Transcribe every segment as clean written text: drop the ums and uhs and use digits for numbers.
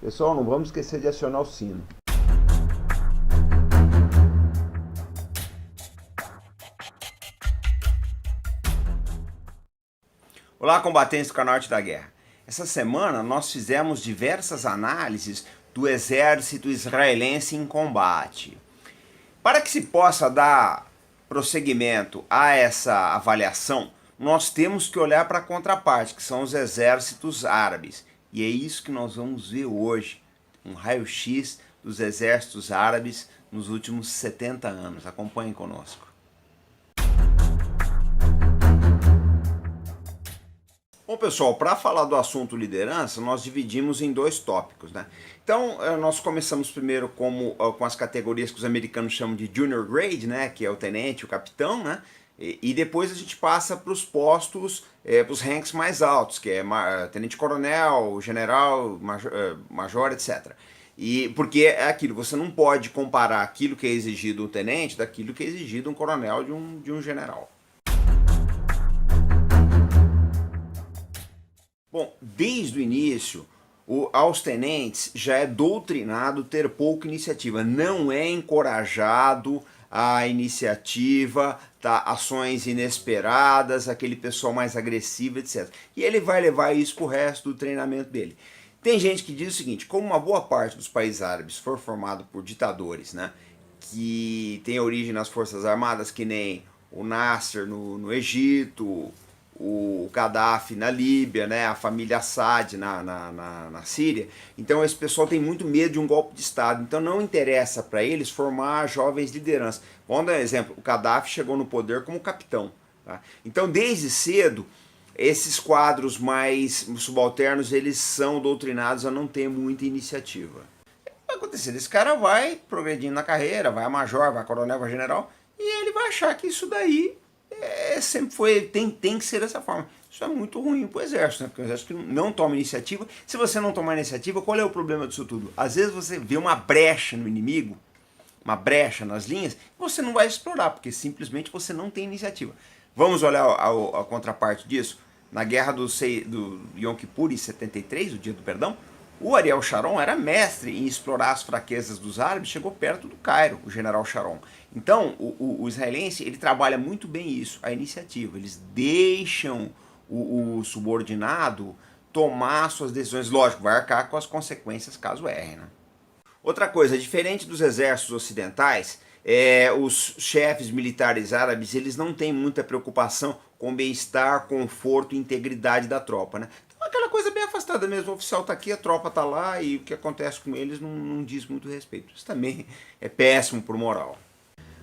Pessoal, não vamos esquecer de acionar o sino. Olá, combatentes do canal Arte da Guerra. Essa semana nós fizemos diversas análises do exército israelense em combate. Para que se possa dar prosseguimento a essa avaliação, nós temos que olhar para a contraparte, que são os exércitos árabes. E é isso que nós vamos ver hoje, um raio-x dos exércitos árabes nos últimos 70 anos. Acompanhem conosco. Bom, pessoal, para falar do assunto liderança, nós dividimos em dois tópicos, né? Então, nós começamos primeiro com as categorias que os americanos chamam de junior grade, né? Que é o tenente, o capitão, né? E depois a gente passa para os postos, para os ranks mais altos, que é tenente-coronel, general, major, etc. E porque é aquilo, você não pode comparar aquilo que é exigido um tenente daquilo que é exigido um coronel de um general. Bom, desde o início, aos tenentes já é doutrinado ter pouca iniciativa, não é encorajado a iniciativa, tá, ações inesperadas, aquele pessoal mais agressivo, etc. E ele vai levar isso pro resto do treinamento dele. Tem gente que diz o seguinte, como uma boa parte dos países árabes for formado por ditadores, né, que tem origem nas forças armadas, que nem o Nasser no Egito, o Gaddafi na Líbia, né, a família Assad na Síria. Então esse pessoal tem muito medo de um golpe de Estado, então não interessa para eles formar jovens lideranças. Vamos dar um exemplo, o Gaddafi chegou no poder como capitão. Tá? Então desde cedo, esses quadros mais subalternos, eles são doutrinados a não ter muita iniciativa. Vai acontecer, esse cara vai progredindo na carreira, vai a major, vai a coronel, vai a general, e ele vai achar que isso daí sempre foi, tem que ser dessa forma. Isso é muito ruim para o exército, né? Porque o exército não toma iniciativa. Se você não tomar iniciativa, qual é o problema disso tudo? Às vezes você vê uma brecha no inimigo, uma brecha nas linhas, e você não vai explorar, porque simplesmente você não tem iniciativa. Vamos olhar a contraparte disso? Na guerra do Yom Kippur, em 73, o dia do perdão, o Ariel Sharon era mestre em explorar as fraquezas dos árabes, chegou perto do Cairo, o general Sharon. Então, o israelense, ele trabalha muito bem isso, a iniciativa. Eles deixam o subordinado tomar suas decisões. Lógico, vai arcar com as consequências caso erre, né? Outra coisa, diferente dos exércitos ocidentais, os chefes militares árabes, eles não têm muita preocupação com o bem-estar, conforto e integridade da tropa, né? Então, aquela coisa bem afastada mesmo, o oficial está aqui, a tropa está lá e o que acontece com eles não diz muito respeito. Isso também é péssimo para o moral.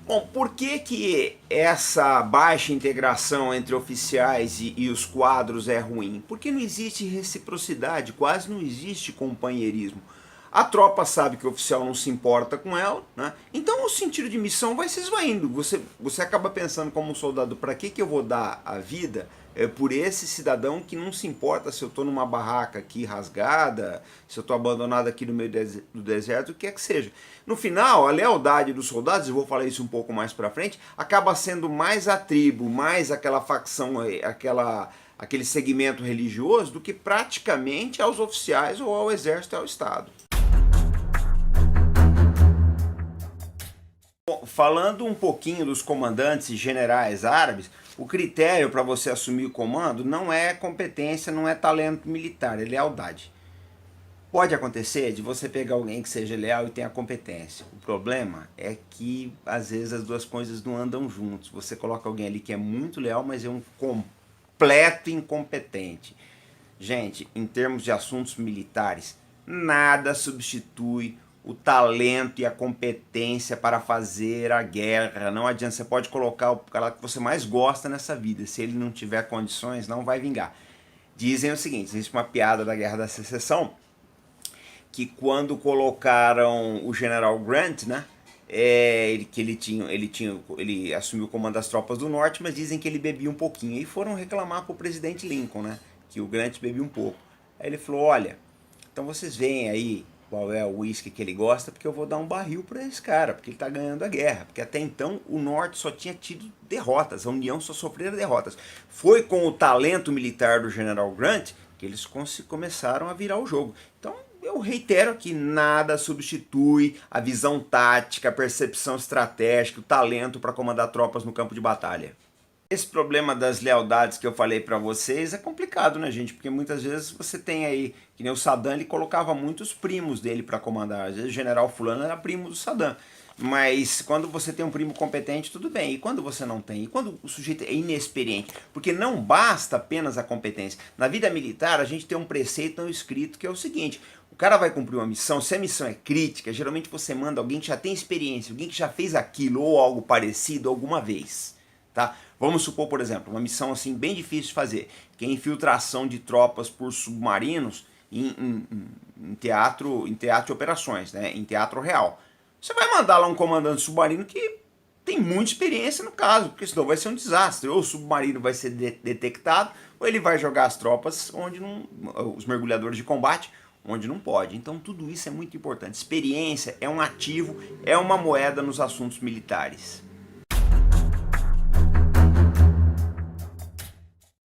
Bom, por que essa baixa integração entre oficiais e os quadros é ruim? Porque não existe reciprocidade, quase não existe companheirismo. A tropa sabe que o oficial não se importa com ela, né? Então o sentido de missão vai se esvaindo. Você acaba pensando como um soldado, para que eu vou dar a vida por esse cidadão que não se importa se eu estou numa barraca aqui rasgada, se eu estou abandonado aqui no meio do deserto, o que é que seja. No final, a lealdade dos soldados, eu vou falar isso um pouco mais para frente, acaba sendo mais a tribo, mais aquela facção, aquele segmento religioso, do que praticamente aos oficiais ou ao exército e ao Estado. Bom, falando um pouquinho dos comandantes e generais árabes, o critério para você assumir o comando não é competência, não é talento militar, é lealdade. Pode acontecer de você pegar alguém que seja leal e tenha competência. O problema é que às vezes as duas coisas não andam juntos. Você coloca alguém ali que é muito leal, mas é um completo incompetente. Gente, em termos de assuntos militares, nada substitui o talento e a competência para fazer a guerra. Não adianta, você pode colocar o cara que você mais gosta nessa vida, se ele não tiver condições, não vai vingar. Dizem o seguinte, existe uma piada da Guerra da Secessão, que quando colocaram o General Grant, né, ele assumiu o comando das tropas do norte, mas dizem que ele bebia um pouquinho, e foram reclamar para o presidente Lincoln, né, que o Grant bebia um pouco. Aí ele falou, olha, então vocês veem aí qual é o uísque que ele gosta, porque eu vou dar um barril para esse cara, porque ele está ganhando a guerra. Porque até então o Norte só tinha tido derrotas, a União só sofreu derrotas. Foi com o talento militar do General Grant que eles começaram a virar o jogo. Então eu reitero aqui, nada substitui a visão tática, a percepção estratégica, o talento para comandar tropas no campo de batalha. Esse problema das lealdades que eu falei para vocês é complicado, né, gente? Porque muitas vezes você tem aí, que nem o Saddam, ele colocava muitos primos dele para comandar. Às vezes o general fulano era primo do Saddam. Mas quando você tem um primo competente, tudo bem. E quando você não tem? E quando o sujeito é inexperiente? Porque não basta apenas a competência. Na vida militar, a gente tem um preceito não escrito que é o seguinte: o cara vai cumprir uma missão, se a missão é crítica, geralmente você manda alguém que já tem experiência, alguém que já fez aquilo ou algo parecido alguma vez. Tá? Vamos supor, por exemplo, uma missão assim bem difícil de fazer, que é a infiltração de tropas por submarinos em teatro de operações, né? Em teatro real. Você vai mandar lá um comandante submarino que tem muita experiência no caso, porque senão vai ser um desastre. Ou o submarino vai ser detectado, ou ele vai jogar as tropas onde não, os mergulhadores de combate, onde não pode. Então tudo isso é muito importante. Experiência é um ativo, é uma moeda nos assuntos militares.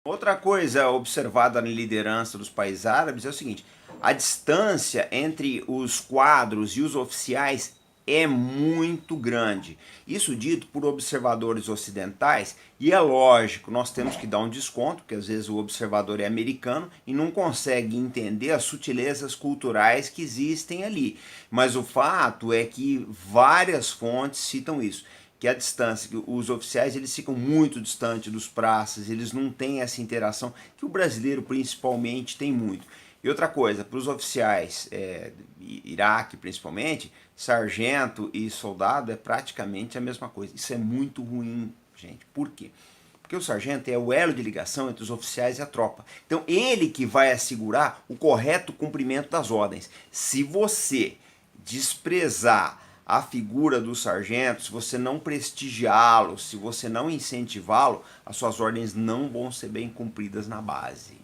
Outra coisa observada na liderança dos países árabes é o seguinte: a distância entre os quadros e os oficiais é muito grande. Isso dito por observadores ocidentais, e é lógico, nós temos que dar um desconto, porque às vezes o observador é americano e não consegue entender as sutilezas culturais que existem ali. Mas o fato é que várias fontes citam isso, que a distância, que os oficiais eles ficam muito distantes dos praças, eles não têm essa interação que o brasileiro principalmente tem muito. E outra coisa, para os oficiais, Iraque principalmente, sargento e soldado é praticamente a mesma coisa. Isso é muito ruim, gente. Por quê? Porque o sargento é o elo de ligação entre os oficiais e a tropa. Então ele que vai assegurar o correto cumprimento das ordens. Se você desprezar a figura do sargento, se você não prestigiá-lo, se você não incentivá-lo, as suas ordens não vão ser bem cumpridas na base.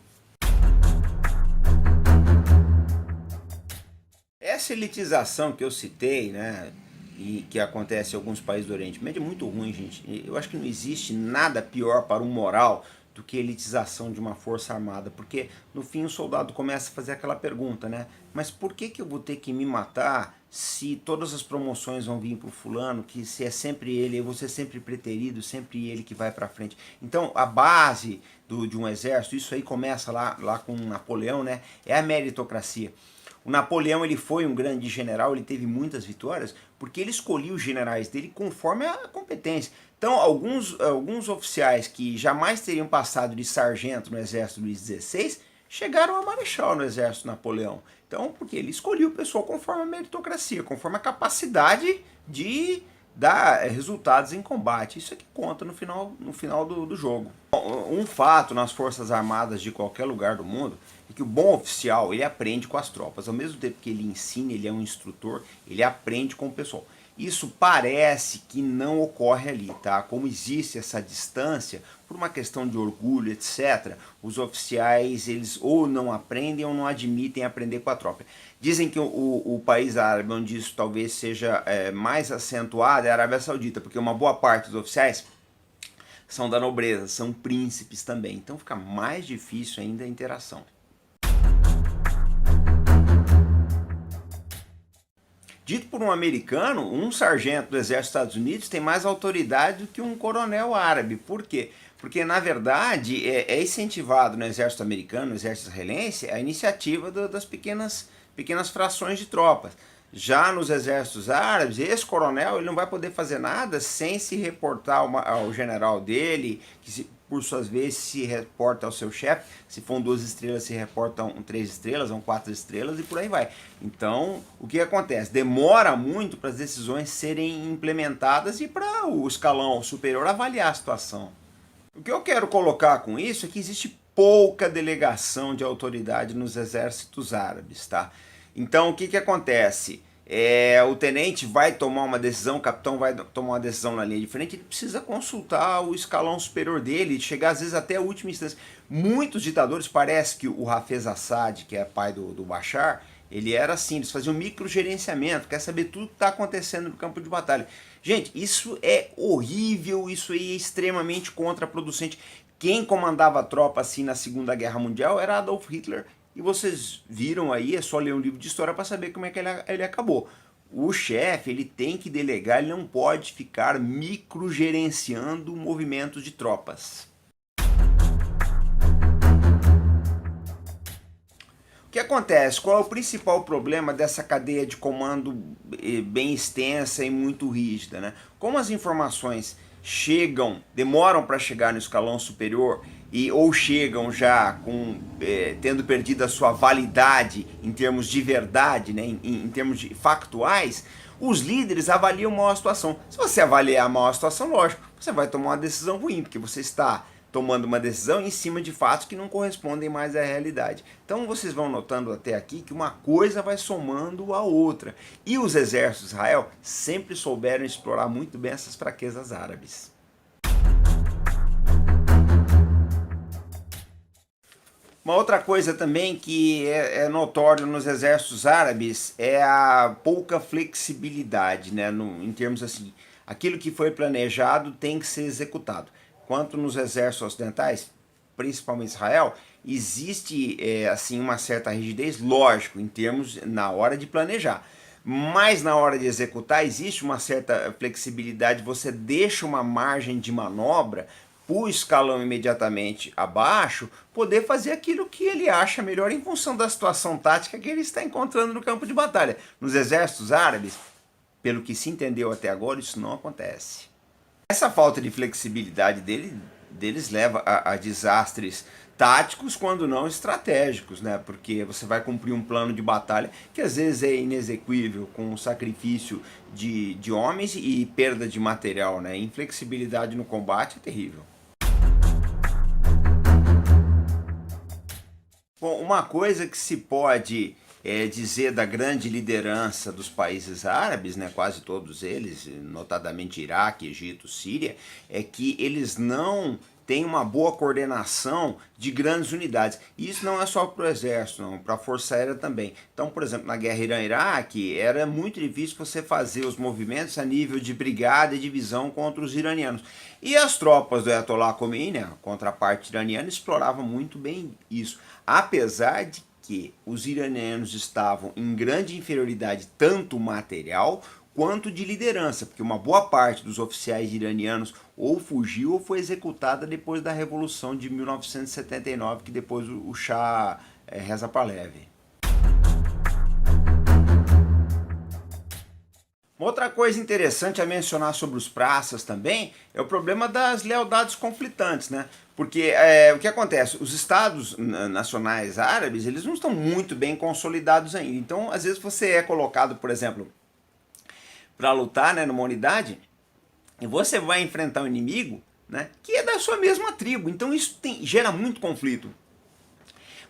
Essa elitização que eu citei, né, e que acontece em alguns países do Oriente Médio é muito ruim, gente. Eu acho que não existe nada pior para um moral do que a elitização de uma força armada, porque no fim o soldado começa a fazer aquela pergunta, né? Mas por que eu vou ter que me matar se todas as promoções vão vir para o fulano, que se é sempre ele, eu vou ser sempre preterido, sempre ele que vai para frente. Então a base de um exército, isso aí começa lá com Napoleão, né? É a meritocracia. O Napoleão ele foi um grande general, ele teve muitas vitórias, porque ele escolhia os generais dele conforme a competência. Então, alguns oficiais que jamais teriam passado de sargento no exército Luís XVI, chegaram a marechal no exército Napoleão. Então, porque ele escolheu o pessoal conforme a meritocracia, conforme a capacidade de dar resultados em combate. Isso é que conta no final do jogo. Um fato nas Forças Armadas de qualquer lugar do mundo é que o bom oficial, ele aprende com as tropas. Ao mesmo tempo que ele ensina, ele é um instrutor, ele aprende com o pessoal. Isso parece que não ocorre ali, tá? Como existe essa distância, por uma questão de orgulho, etc., os oficiais, eles ou não aprendem ou não admitem aprender com a tropa. Dizem que o país árabe onde isso talvez seja mais acentuado é a Arábia Saudita, porque uma boa parte dos oficiais são da nobreza, são príncipes também. Então fica mais difícil ainda a interação. Dito por um americano, um sargento do exército dos Estados Unidos tem mais autoridade do que um coronel árabe. Por quê? Porque, na verdade, é incentivado no exército americano, no exército israelense, a iniciativa das pequenas frações de tropas. Já nos exércitos árabes, esse coronel ele não vai poder fazer nada sem se reportar ao general dele, que por suas vezes se reporta ao seu chefe. Se for 2 estrelas, se reporta a 3 estrelas, a 4 estrelas e por aí vai. Então, o que acontece? Demora muito para as decisões serem implementadas e para o escalão superior avaliar a situação. O que eu quero colocar com isso é que existe pouca delegação de autoridade nos exércitos árabes, tá? Então, o que acontece? O tenente vai tomar uma decisão, o capitão vai tomar uma decisão na linha de frente, ele precisa consultar o escalão superior dele, chegar às vezes até a última instância. Muitos ditadores, parece que o Hafez Assad, que é pai do Bashar, ele era assim, eles faziam microgerenciamento, quer saber tudo que está acontecendo no campo de batalha. Gente, isso é horrível, isso aí é extremamente contraproducente. Quem comandava a tropa assim na Segunda Guerra Mundial era Adolf Hitler E vocês viram aí, é só ler um livro de história para saber como é que ele acabou. O chefe, ele tem que delegar, ele não pode ficar microgerenciando movimentos de tropas. O que acontece? Qual é o principal problema dessa cadeia de comando bem extensa e muito rígida, né? Como as informações demoram para chegar no escalão superior ou chegam já tendo perdido a sua validade em termos de verdade, né? em termos factuais, os líderes avaliam mal a situação. Se você avaliar mal a situação, lógico, você vai tomar uma decisão ruim, porque você está tomando uma decisão em cima de fatos que não correspondem mais à realidade. Então vocês vão notando até aqui que uma coisa vai somando a outra. E os exércitos de Israel sempre souberam explorar muito bem essas fraquezas árabes. Uma outra coisa também que é notório nos exércitos árabes é a pouca flexibilidade, né? Em termos assim, aquilo que foi planejado tem que ser executado. Quanto nos exércitos ocidentais, principalmente Israel, existe assim uma certa rigidez, lógico, em termos na hora de planejar. Mas na hora de executar existe uma certa flexibilidade, você deixa uma margem de manobra para o escalão imediatamente abaixo poder fazer aquilo que ele acha melhor em função da situação tática que ele está encontrando no campo de batalha. Nos exércitos árabes, pelo que se entendeu até agora, isso não acontece. Essa falta de flexibilidade deles leva a desastres táticos, quando não estratégicos, né? Porque você vai cumprir um plano de batalha que às vezes é inexequível, com sacrifício de homens e perda de material, né? Inflexibilidade no combate é terrível. Bom, uma coisa que se pode dizer da grande liderança dos países árabes, né, quase todos eles, notadamente Iraque, Egito, Síria, é que eles não têm uma boa coordenação de grandes unidades. E isso não é só para o exército, não, para a força aérea também. Então, por exemplo, na guerra Irã-Iraque, era muito difícil você fazer os movimentos a nível de brigada e divisão contra os iranianos. E as tropas do Ayatollah Khomeini, a contraparte iraniana, exploravam muito bem isso. Apesar de que os iranianos estavam em grande inferioridade, tanto material quanto de liderança, porque uma boa parte dos oficiais iranianos ou fugiu ou foi executada depois da Revolução de 1979, que depois o Shah Reza Pahlavi. Uma outra coisa interessante a mencionar sobre os praças também é o problema das lealdades conflitantes, né? Porque o que acontece? Os estados nacionais árabes, eles não estão muito bem consolidados ainda. Então, às vezes você é colocado, por exemplo, para lutar, né, numa unidade, e você vai enfrentar um inimigo, né, que é da sua mesma tribo. Então isso gera muito conflito.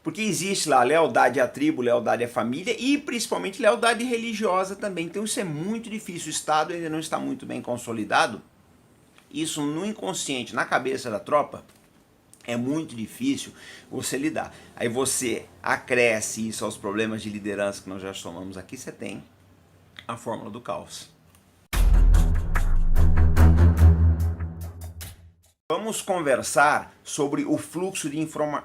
Porque existe lá lealdade à tribo, lealdade à família e principalmente lealdade religiosa também. Então isso é muito difícil, o Estado ainda não está muito bem consolidado. Isso no inconsciente, na cabeça da tropa, é muito difícil você lidar. Aí você acresce isso aos problemas de liderança que nós já somamos aqui, você tem a fórmula do caos. Vamos conversar sobre o fluxo de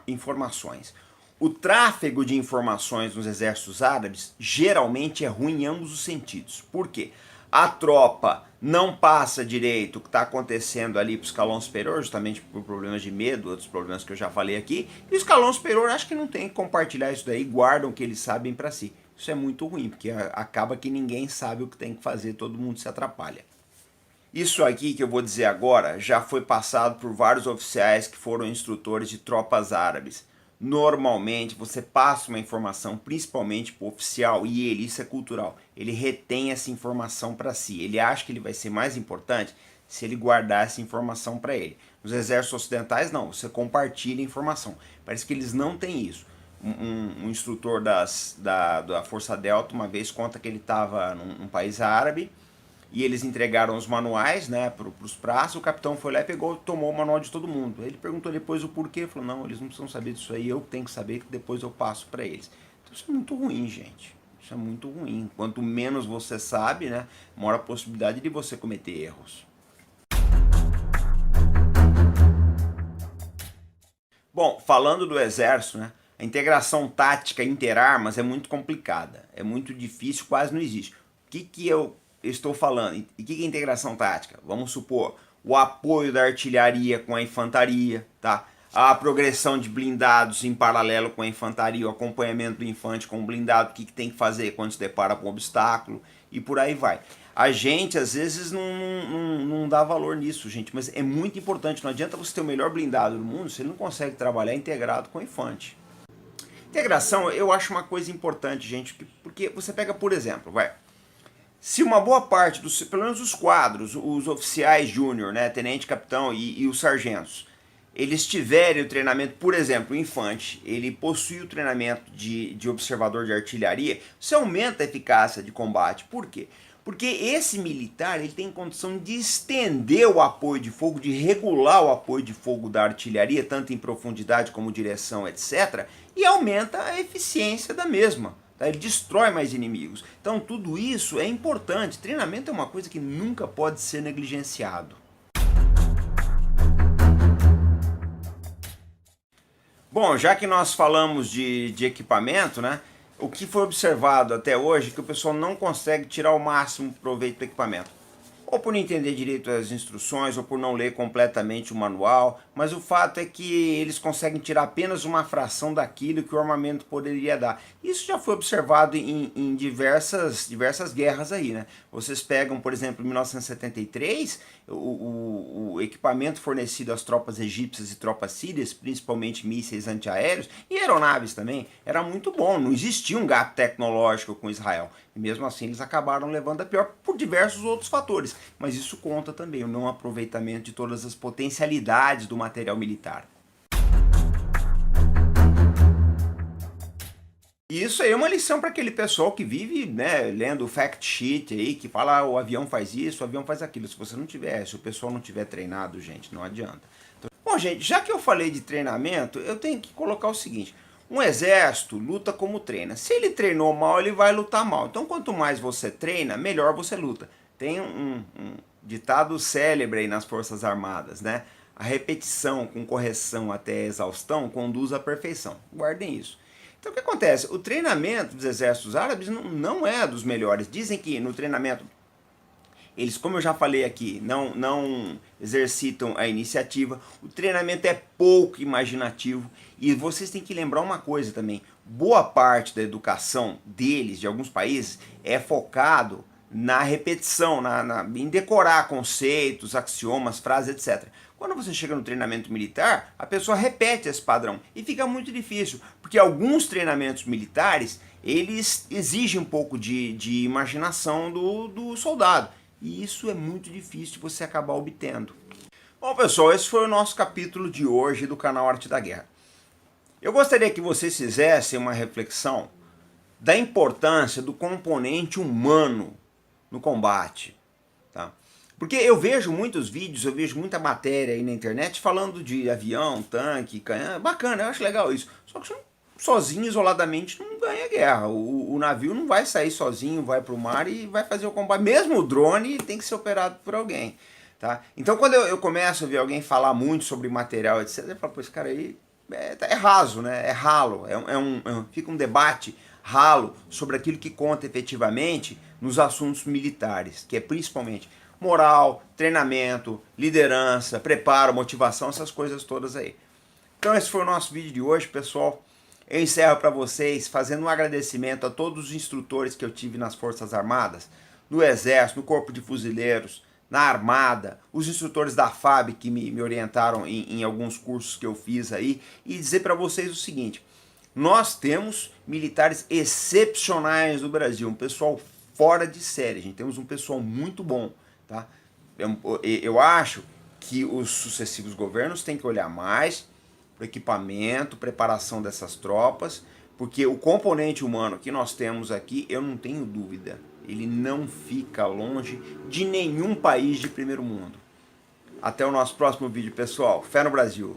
informações. O tráfego de informações nos exércitos árabes geralmente é ruim em ambos os sentidos. Por quê? A tropa não passa direito o que está acontecendo ali para o escalão superior, justamente por problemas de medo, outros problemas que eu já falei aqui, e o escalão superior acho que não tem que compartilhar isso daí, guardam o que eles sabem para si. Isso é muito ruim, porque acaba que ninguém sabe o que tem que fazer, todo mundo se atrapalha. Isso aqui que eu vou dizer agora já foi passado por vários oficiais que foram instrutores de tropas árabes. Normalmente você passa uma informação principalmente para o oficial e isso é cultural. Ele retém essa informação para si. Ele acha que ele vai ser mais importante se ele guardar essa informação para ele. Nos exércitos ocidentais não, você compartilha a informação. Parece que eles não têm isso. Um instrutor da Força Delta uma vez conta que ele estava num país árabe e eles entregaram os manuais, né, para os praças. O capitão foi lá e pegou, tomou o manual de todo mundo. Ele perguntou depois o porquê, falou, não, eles não precisam saber disso aí, eu tenho que saber, que depois eu passo para eles. Então isso é muito ruim, gente. Isso é muito ruim. Quanto menos você sabe, né, maior a possibilidade de você cometer erros. Bom, falando do exército, né, A integração tática interarmas é muito complicada, é muito difícil, quase não existe. O que eu estou falando? E o que é integração tática? Vamos supor, o apoio da artilharia com a infantaria, tá? A progressão de blindados em paralelo com a infantaria, o acompanhamento do infante com o blindado, o que tem que fazer quando se depara com um obstáculo, e por aí vai. A gente, às vezes, não dá valor nisso, gente, mas é muito importante. Não adianta você ter o melhor blindado do mundo se ele não consegue trabalhar integrado com o infante. Integração, eu acho uma coisa importante, gente, porque você pega, por exemplo, se uma boa parte, pelo menos os quadros, os oficiais júnior, né, tenente, capitão e os sargentos, eles tiverem o treinamento, por exemplo, o infante, ele possui o treinamento de observador de artilharia, isso aumenta a eficácia de combate. Por quê? Porque esse militar ele tem condição de estender o apoio de fogo, de regular o apoio de fogo da artilharia, tanto em profundidade como direção, etc., e aumenta a eficiência da mesma. Tá? Ele destrói mais inimigos. Então tudo isso é importante. Treinamento é uma coisa que nunca pode ser negligenciado. Bom, já que nós falamos de equipamento, né? O que foi observado até hoje é que o pessoal não consegue tirar o máximo proveito do equipamento. Ou por não entender direito as instruções, ou por não ler completamente o manual, mas o fato é que eles conseguem tirar apenas uma fração daquilo que o armamento poderia dar. Isso já foi observado em diversas guerras aí, né? Vocês pegam, por exemplo, em 1973, o equipamento fornecido às tropas egípcias e tropas sírias, principalmente mísseis antiaéreos e aeronaves também, era muito bom, não existia um gap tecnológico com Israel. E mesmo assim eles acabaram levando a pior por diversos outros fatores. Mas isso conta também o não aproveitamento de todas as potencialidades do material militar. E isso aí é uma lição para aquele pessoal que vive, né, lendo o fact sheet aí, que fala o avião faz isso, o avião faz aquilo. Se você não tiver, se o pessoal não tiver treinado, gente, não adianta. Então, bom, gente, já que eu falei de treinamento, eu tenho que colocar o seguinte. Um exército luta como treina. Se ele treinou mal, ele vai lutar mal. Então, quanto mais você treina, melhor você luta. Tem um ditado célebre aí nas Forças Armadas, né? A repetição com correção até a exaustão conduz à perfeição. Guardem isso. Então, o que acontece? O treinamento dos exércitos árabes não é dos melhores. Dizem que no treinamento eles, como eu já falei aqui, não exercitam a iniciativa, o treinamento é pouco imaginativo e vocês têm que lembrar uma coisa também, boa parte da educação deles, de alguns países, é focado na repetição, em decorar conceitos, axiomas, frases, etc. Quando você chega no treinamento militar, a pessoa repete esse padrão e fica muito difícil, porque alguns treinamentos militares, eles exigem um pouco de imaginação do soldado. E isso é muito difícil de você acabar obtendo. Bom, pessoal, esse foi o nosso capítulo de hoje do canal Arte da Guerra. Eu gostaria que vocês fizessem uma reflexão da importância do componente humano no combate. Tá? Porque eu vejo muitos vídeos, eu vejo muita matéria aí na internet falando de avião, tanque, canhão. Bacana, eu acho legal isso. Só que sozinho, isoladamente, não ganha guerra. O navio não vai sair sozinho, vai para o mar e vai fazer o combate. Mesmo o drone tem que ser operado por alguém. Tá? Então quando eu começo a ver alguém falar muito sobre material, etc., eu falo, pô, esse cara aí é raso, né? É ralo. Fica um debate ralo sobre aquilo que conta efetivamente nos assuntos militares, que é principalmente moral, treinamento, liderança, preparo, motivação, essas coisas todas aí. Então esse foi o nosso vídeo de hoje, pessoal. Eu encerro para vocês fazendo um agradecimento a todos os instrutores que eu tive nas Forças Armadas, no Exército, no Corpo de Fuzileiros, na Armada, os instrutores da FAB que me orientaram em alguns cursos que eu fiz aí, e dizer para vocês o seguinte, nós temos militares excepcionais no Brasil, um pessoal fora de série, gente, temos um pessoal muito bom, tá? Eu acho que os sucessivos governos têm que olhar mais para o equipamento, preparação dessas tropas, porque o componente humano que nós temos aqui, eu não tenho dúvida, ele não fica longe de nenhum país de primeiro mundo. Até o nosso próximo vídeo, pessoal. Fé no Brasil!